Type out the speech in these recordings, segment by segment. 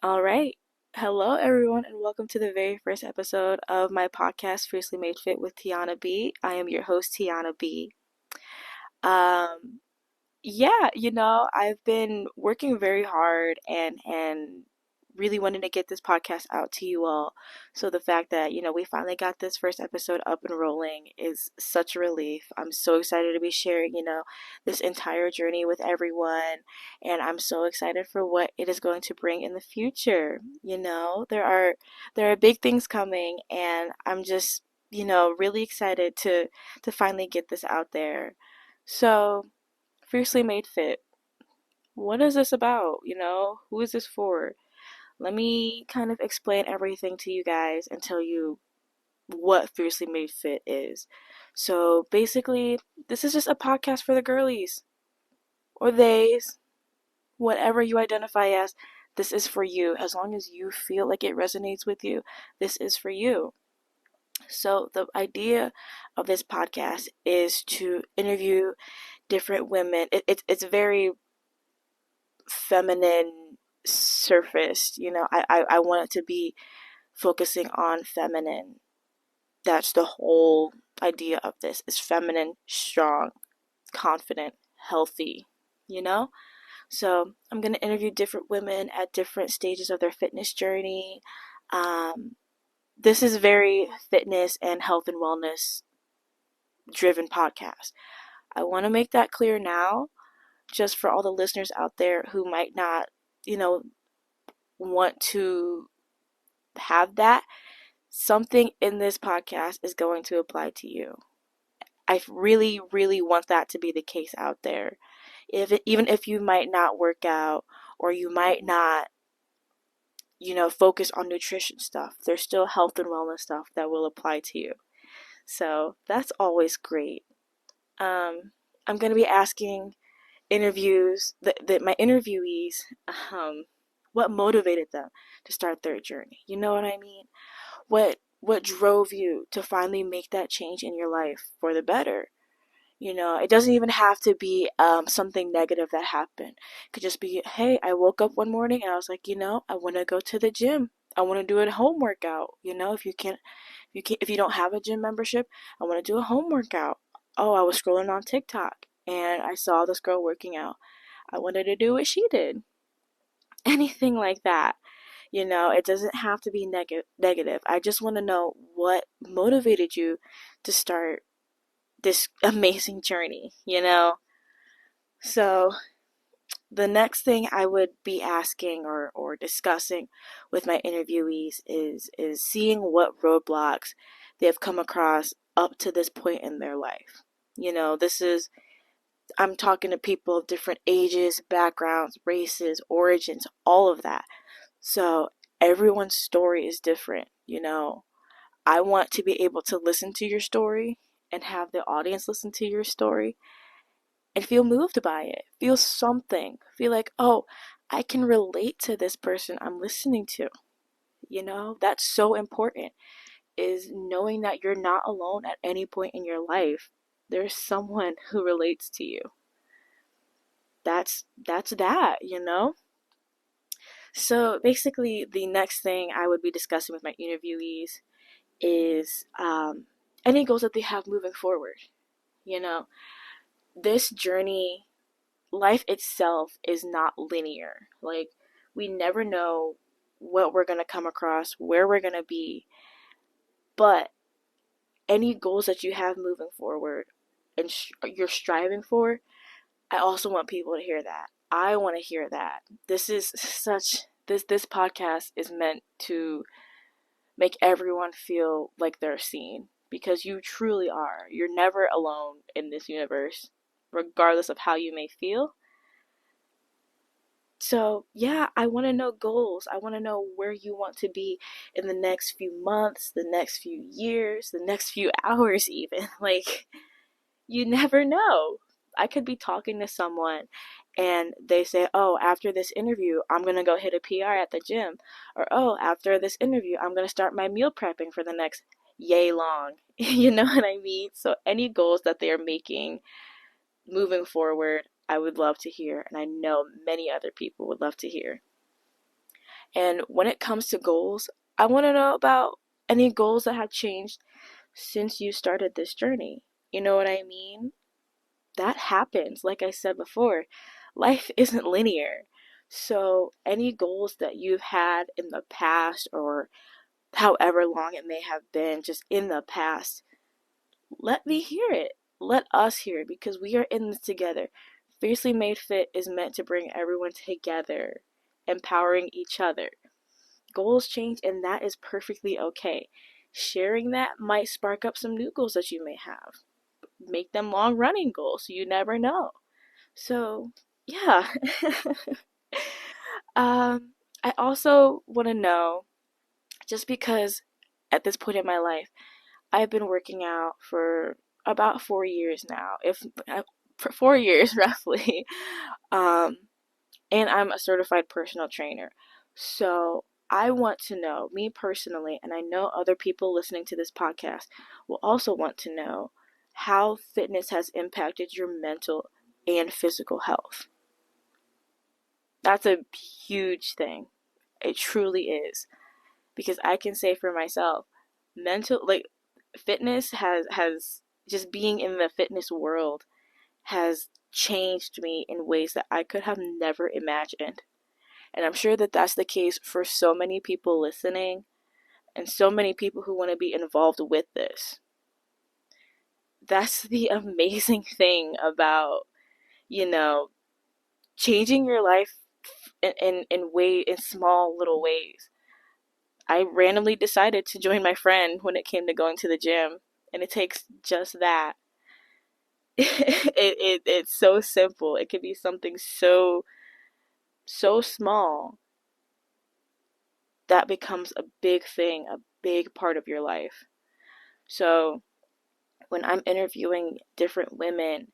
All right. Hello, everyone, and welcome to the very first episode of my podcast, Fiercely Made Fit with Tiana B. I am your host, Tiana B. Um, I've been working very hard and really wanting to get this podcast out to you all. So the fact that, we finally got this first episode up and rolling is such a relief. I'm so excited to be sharing, this entire journey with everyone, and I'm so excited for what it is going to bring in the future. There are big things coming, and I'm just, really excited to finally get this out there. So, Fiercely Made Fit. What is this about? Who is this for? Let me kind of explain everything to you guys and tell you what Fiercely Made Fit is. So basically, this is just a podcast for the girlies or theys, whatever you identify as. This is for you. As long as you feel like it resonates with you, this is for you. So, the idea of this podcast is to interview different women. It's very feminine surfaced. I want it to be focusing on feminine. That's the whole idea of this is feminine, strong, confident, healthy, you know? So I'm going to interview different women at different stages of their fitness journey. Um, this is very fitness and health and wellness driven podcast. I want to make that clear now, just for all the listeners out there who might not, you know, want to have that. Something in this podcast is going to apply to you. I really, really want that to be the case out there. Even if you might not work out or you might not, focus on nutrition stuff, there's still health and wellness stuff that will apply to you. So that's always great. I'm going to be asking my interviewees, what motivated them to start their journey. You know what I mean? What drove you to finally make that change in your life for the better? It doesn't even have to be something negative that happened. It could just be, hey, I woke up one morning and I was like, I want to go to the gym. I want to do a home workout. If you don't have a gym membership, I want to do a home workout. Oh, I was scrolling on TikTok and I saw this girl working out. I wanted to do what she did. Anything like that. It doesn't have to be negative. I just want to know what motivated you to start this amazing journey. So the next thing I would be asking or discussing with my interviewees is seeing what roadblocks they have come across up to this point in their life. I'm talking to people of different ages, backgrounds, races, origins, all of that. So everyone's story is different. I want to be able to listen to your story and have the audience listen to your story and feel moved by it. Feel something. Feel like, oh, I can relate to this person I'm listening to. That's so important, is knowing that you're not alone at any point in your life. There's someone who relates to you. That's that. So basically, the next thing I would be discussing with my interviewees is any goals that they have moving forward. You know, this journey, life itself is not linear. Like, we never know what we're going to come across, where we're going to be, but any goals that you have moving forward and you're striving for, I also want people to hear that. I want to hear that. This podcast is meant to make everyone feel like they're seen, because you truly are. You're never alone in this universe, regardless of how you may feel. So, yeah, I want to know goals. I want to know where you want to be in the next few months, the next few years, the next few hours, even. Like, you never know. I could be talking to someone and they say, oh, after this interview, I'm going to go hit a PR at the gym. Or, oh, after this interview, I'm going to start my meal prepping for the next yay long. You know what I mean? So, any goals that they are making moving forward, I would love to hear. And I know many other people would love to hear. And when it comes to goals, I want to know about any goals that have changed since you started this journey. You know what I mean? That happens. Like I said before, life isn't linear. So, any goals that you've had in the past, or however long it may have been just in the past, let me hear it. Let us hear it, because we are in this together. Fiercely Made Fit is meant to bring everyone together, empowering each other. Goals change, and that is perfectly okay. Sharing that might spark up some new goals that you may have. Make them long running goals, so you never know. So, yeah. I also want to know, just because at this point in my life, I've been working out for about 4 years now, if for 4 years roughly. Um, and I'm a certified personal trainer. So I want to know, me personally, and I know other people listening to this podcast will also want to know how fitness has impacted your mental and physical health. That's a huge thing. It truly is. Because I can say for myself, mental, like, fitness has just being in the fitness world has changed me in ways that I could have never imagined. And I'm sure that that's the case for so many people listening, and so many people who want to be involved with this. That's the amazing thing about, you know, changing your life in small little ways. I randomly decided to join my friend when it came to going to the gym, and it takes just that. It's so simple. It could be something so small that becomes a big thing, a big part of your life. So when I'm interviewing different women,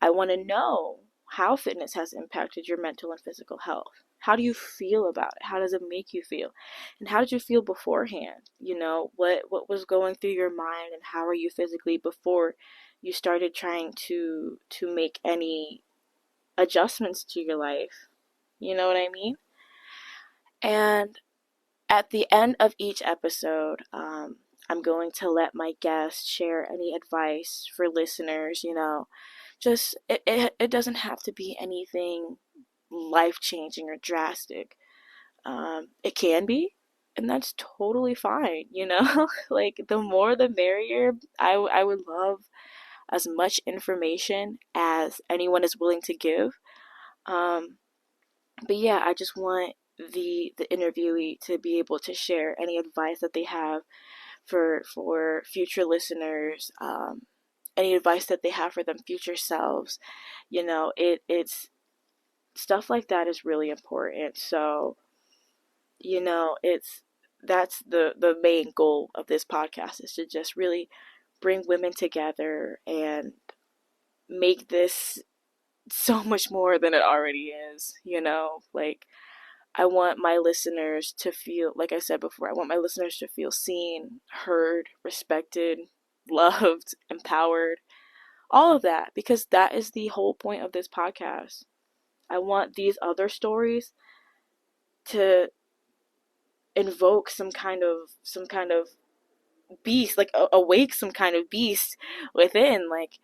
I want to know how fitness has impacted your mental and physical health. How do you feel about it? How does it make you feel? And how did you feel beforehand? What was going through your mind, and how are you physically before you started trying to make any adjustments to your life? You know what I mean? And at the end of each episode, I'm going to let my guests share any advice for listeners. Just it doesn't have to be anything life changing or drastic. It can be, and that's totally fine. Like, the more the merrier. I would love as much information as anyone is willing to give. Um, but yeah, I just want the interviewee to be able to share any advice that they have for future listeners, any advice that they have for them future selves. It's stuff like that is really important. So, it's that's the main goal of this podcast, is to just really bring women together and make this so much more than it already is. Like, I want my listeners to feel, like I said before, I want my listeners to feel seen, heard, respected, loved, empowered, all of that, because that is the whole point of this podcast. I want these other stories to invoke some kind of beast, like awake some kind of beast within. Like,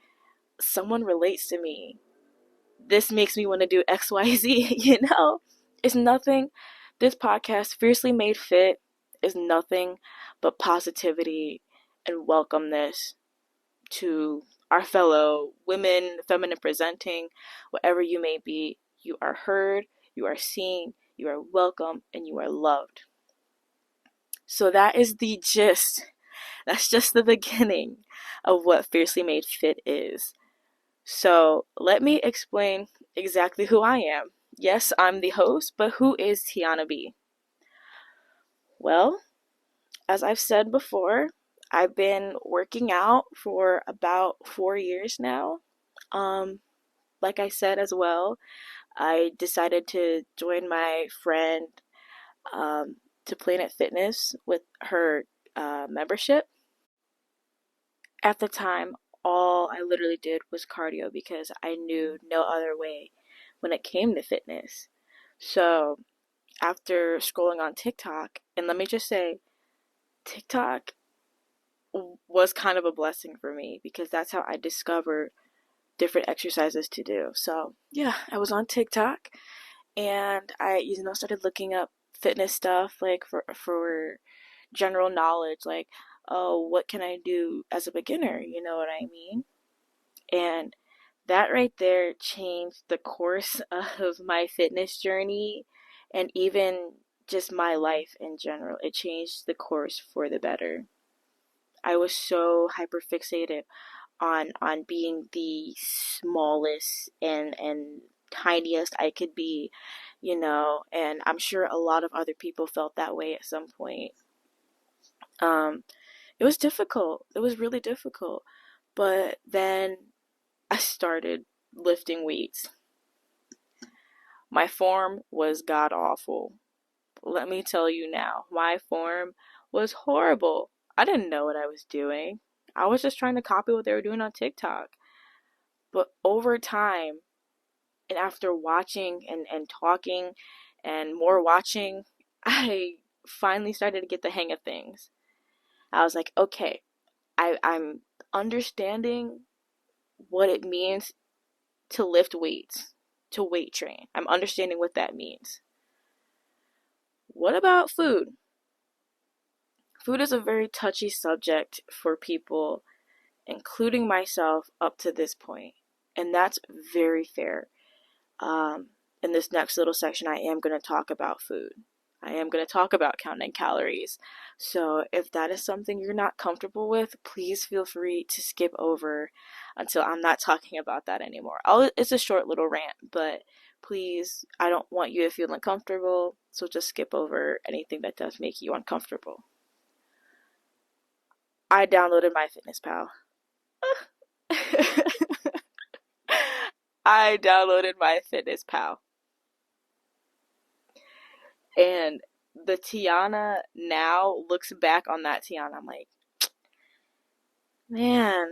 someone relates to me. This makes me want to do XYZ, It's nothing. This podcast, Fiercely Made Fit, is nothing but positivity and welcomeness to our fellow women, feminine presenting, whatever you may be. You are heard, you are seen, you are welcome, and you are loved. So that is the gist. That's just the beginning of what Fiercely Made Fit is. So let me explain exactly who I am. Yes, I'm the host, but who is Tiana B? Well, as I've said before, I've been working out for about 4 years now. Um, like I said as well, I decided to join my friend, to Planet Fitness with her membership. At the time, all I literally did was cardio, because I knew no other way when it came to fitness. So after scrolling on TikTok, and let me just say, TikTok was kind of a blessing for me because that's how I discovered different exercises to do. So, yeah, I was on TikTok and I, started looking up fitness stuff like for general knowledge, like, oh, what can I do as a beginner? You know what I mean? And that right there changed the course of my fitness journey and even just my life in general. It changed the course for the better. I was so hyper fixated on being the smallest and tiniest I could be, and I'm sure a lot of other people felt that way at some point. Um, it was difficult. It was really difficult. But then I started lifting weights. My form was god awful. Let me tell you now, my form was horrible. I didn't know what I was doing. I was just trying to copy what they were doing on TikTok. But over time, and after watching and talking and more watching, I finally started to get the hang of things. I was like, okay, I'm understanding what it means to lift weights, to weight train. I'm understanding what that means. What about food? Food is a very touchy subject for people, including myself, up to this point. And that's very fair. Um, in this next little section, I am going to talk about food. I am going to talk about counting calories. So if that is something you're not comfortable with, please feel free to skip over until I'm not talking about that anymore. It's a short little rant, but please, I don't want you to feel uncomfortable. So just skip over anything that does make you uncomfortable. I downloaded MyFitnessPal. I downloaded MyFitnessPal. And the Tiana now looks back on that Tiana. I'm like, man,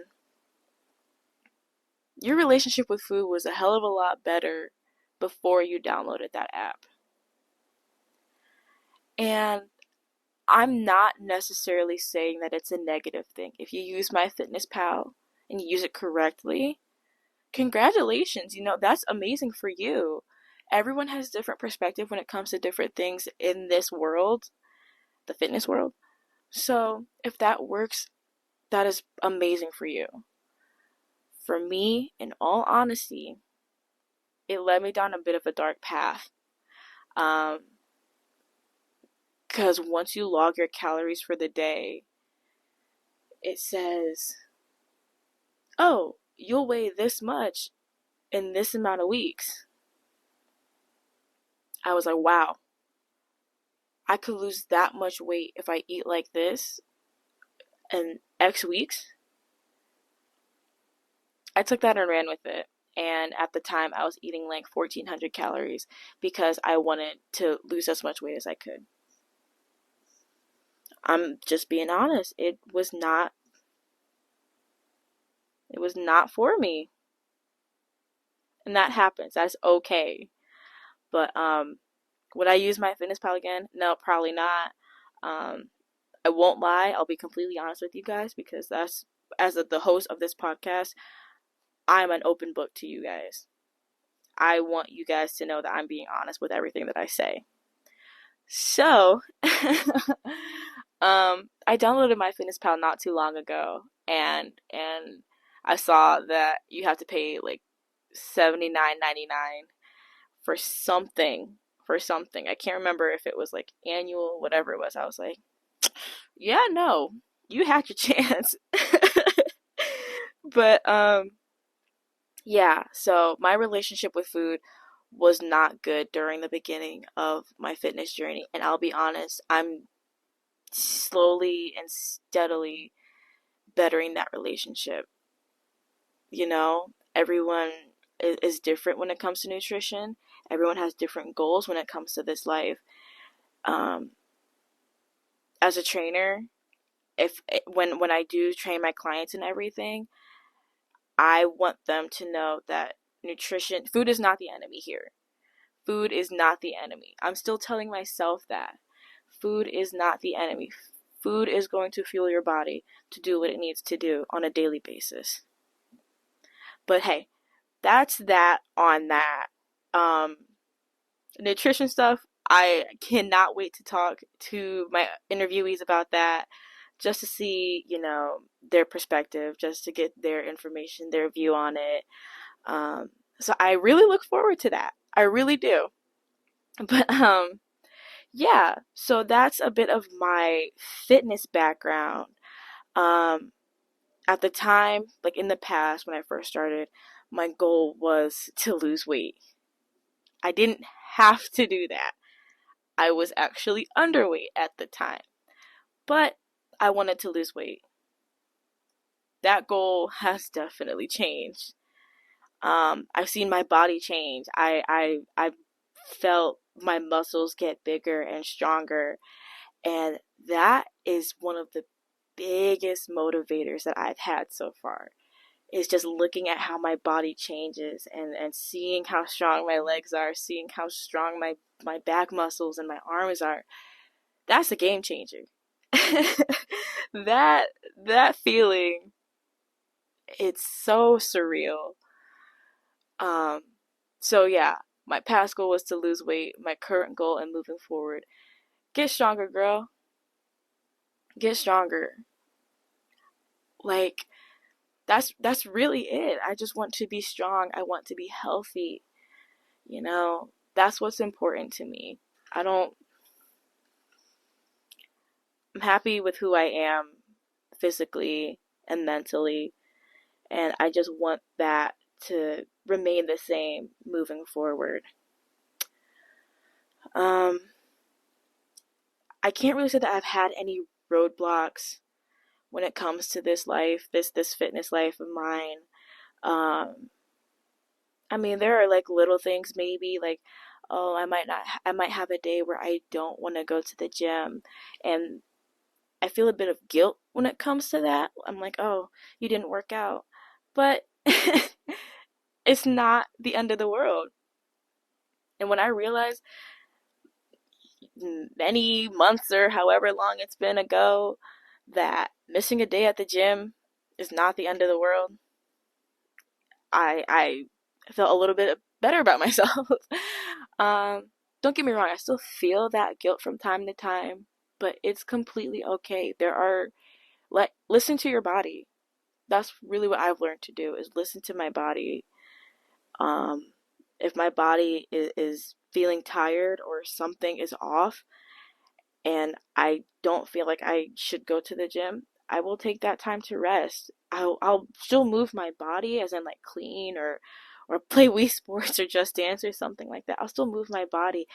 your relationship with food was a hell of a lot better before you downloaded that app. And I'm not necessarily saying that it's a negative thing. If you use MyFitnessPal and you use it correctly, congratulations. That's amazing for you. Everyone has different perspective when it comes to different things in this world, the fitness world. So if that works, that is amazing for you. For me, in all honesty, it led me down a bit of a dark path. Um, because once you log your calories for the day, it says, oh, you'll weigh this much in this amount of weeks. I was like, wow, I could lose that much weight if I eat like this in X weeks. I took that and ran with it. And at the time, I was eating like 1,400 calories because I wanted to lose as much weight as I could. I'm just being honest. It was not for me. And that happens. That's okay. But would I use MyFitnessPal again? No, probably not. Um, I won't lie. I'll be completely honest with you guys because that's, as the host of this podcast, I'm an open book to you guys. I want you guys to know that I'm being honest with everything that I say. So, I downloaded MyFitnessPal not too long ago, and I saw that you have to pay like $79.99 for something. For something. I can't remember if it was like annual, whatever it was. I was like, yeah, no, you had your chance. But yeah, so my relationship with food was not good during the beginning of my fitness journey, and I'll be honest, I'm slowly and steadily bettering that relationship. Everyone is different when it comes to nutrition. Everyone has different goals when it comes to this life. Um, as a trainer, if when I do train my clients and everything, I want them to know that food is not the enemy here. Food is not the enemy. I'm still telling myself that. Food is not the enemy. Food is going to fuel your body to do what it needs to do on a daily basis. But hey, that's that on that. Um, Nutrition stuff, I cannot wait to talk to my interviewees about that, just to see, their perspective, just to get their information, their view on it. So I really look forward to that. I really do. But yeah, so that's a bit of my fitness background. Um, at the time, like in the past when I first started, my goal was to lose weight. I didn't have to do that. I was actually underweight at the time, but I wanted to lose weight. That goal has definitely changed. I've seen my body change. I've felt my muscles get bigger and stronger, and that is one of the biggest motivators that I've had so far. Is just looking at how my body changes and seeing how strong my legs are, seeing how strong my back muscles and my arms are. That's a game changer. that that feeling, it's so surreal. Um, so yeah, my past goal was to lose weight. My current goal and moving forward, get stronger, girl. Get stronger. Like that's really it. I just want to be strong. I want to be healthy. That's what's important to me. I don't I'm happy with who I am physically and mentally, and I just want that to remain the same moving forward. Um, I can't really say that I've had any roadblocks when it comes to this life, this fitness life of mine. Um, I mean, there are like little things maybe like, oh, I might have a day where I don't want to go to the gym, and I feel a bit of guilt when it comes to that. I'm like, oh, you didn't work out, but it's not the end of the world. And when I realized many months or however long it's been ago that missing a day at the gym is not the end of the world, I felt a little bit better about myself. um, don't get me wrong, I still feel that guilt from time to time, but it's completely okay. Listen to your body. That's really what I've learned to do, is listen to my body. Um, if my body is feeling tired or something is off, and I don't feel like I should go to the gym, I will take that time to rest. I'll still move my body, as in like clean or play Wii Sports or Just Dance or something like that. I'll still move my body,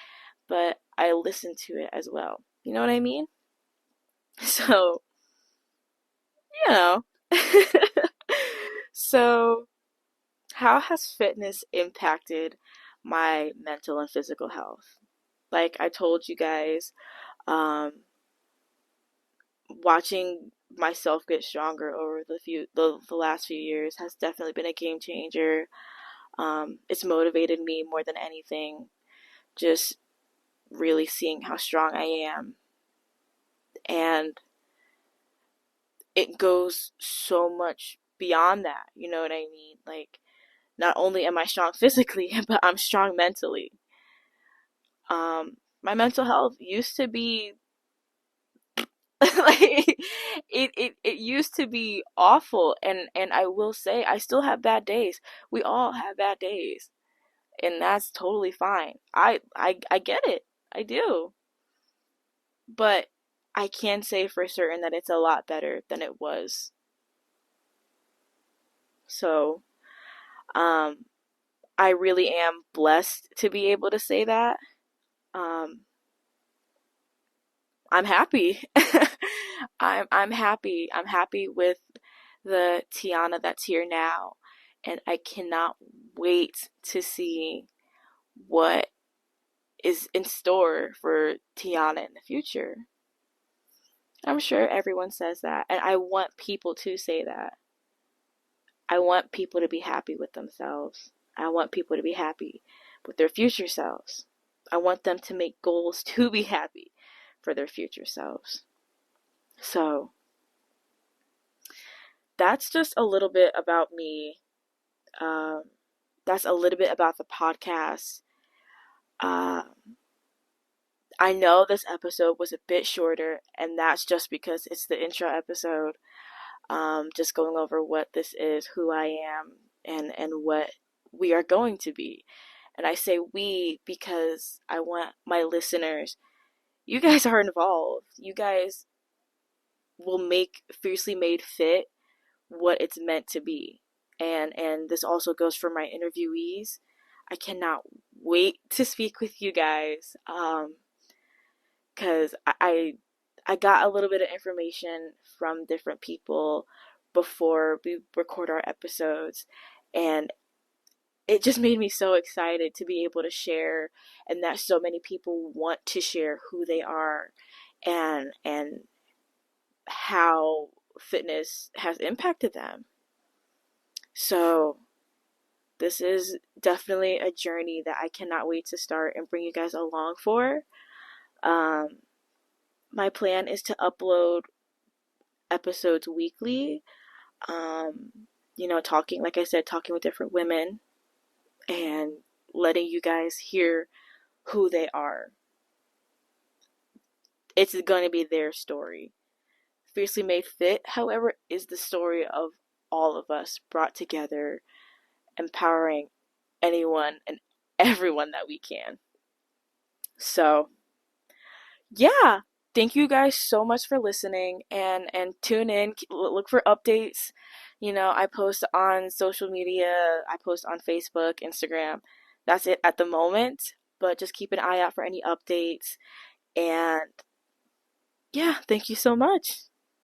but I listen to it as well. You know what I mean? So, you know. So, how has fitness impacted my mental and physical health? Like I told you guys, um, watching myself get stronger over the last few years has definitely been a game changer. It's motivated me more than anything. Just really seeing how strong I am, and it goes so much beyond that. You know what I mean? Like, not only am I strong physically, but I'm strong mentally. My mental health used to be like it used to be awful, and I will say I still have bad days. We all have bad days, and that's totally fine. I get it. I do. But I can say for certain that it's a lot better than it was. So, um I really am blessed to be able to say that. Um I'm happy. I'm happy. I'm happy with the Tiana that's here now, and I cannot wait to see what is in store for Tiana in the future. I'm sure everyone says that, and I want people to say that. I want people to be happy with themselves. I want people to be happy with their future selves. I want them to make goals to be happy for their future selves. So that's just a little bit about me. Um, that's a little bit about the podcast. Um, I know this episode was a bit shorter, and that's just because it's the intro episode. Just going over what this is, who I am, and what we are going to be. And I say we because I want my listeners, you guys are involved. You guys will make Fiercely Made Fit what it's meant to be. And this also goes for my interviewees. I cannot wait to speak with you guys. Because I got a little bit of information from different people before we record our episodes, and it just made me so excited to be able to share, and that so many people want to share who they are and how fitness has impacted them. So this is definitely a journey that I cannot wait to start and bring you guys along for. Um, my plan is to upload episodes weekly. Um, talking, like I said, talking with different women and letting you guys hear who they are. It's going to be their story. Fiercely Made Fit, however, is the story of all of us brought together, empowering anyone and everyone that we can. So, yeah, thank you guys so much for listening, and tune in, look for updates. I post on social media, I post on Facebook, Instagram. That's it at the moment, but just keep an eye out for any updates. And yeah, thank you so much.